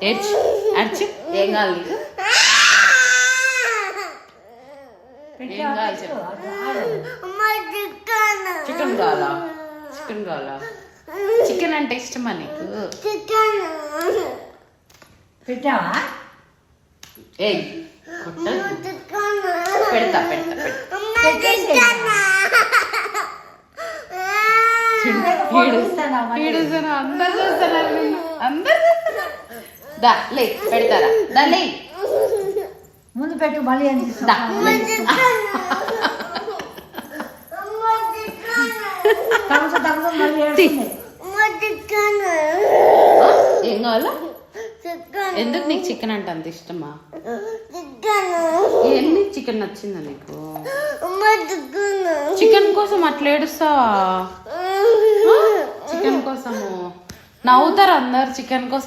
ఏడ్చి అర్చి ఏం కావాలి నీకు? ఏం కావాలి చెప్పు. చికెన్ కావాలా? చికెన్ కావాలా? చికెన్ అంటే ఇష్టమా నీకు? పెట్టావా? ఏ పెడతా పెడతా పెడతా. అందరు చూస్తున్నారు నిన్ను. అందరు చూస్తున్నారు. దా లే పెడతారా? దా లే ముందు పెట్టు మళ్ళీ ఏం దా లే. మళ్ళీ ఏడుస్తుంది. ఏం కావాలా? ఎందుకు నీకు చికెన్ అంటే అంత ఇష్టమా? ఎన్ని చికెన్ నచ్చిందా నీకు? చికెన్ కోసం అట్లా ఏడుస్తావా? చికెన్ కోసము నవ్వుతారు అందరు చికెన్ కోసం.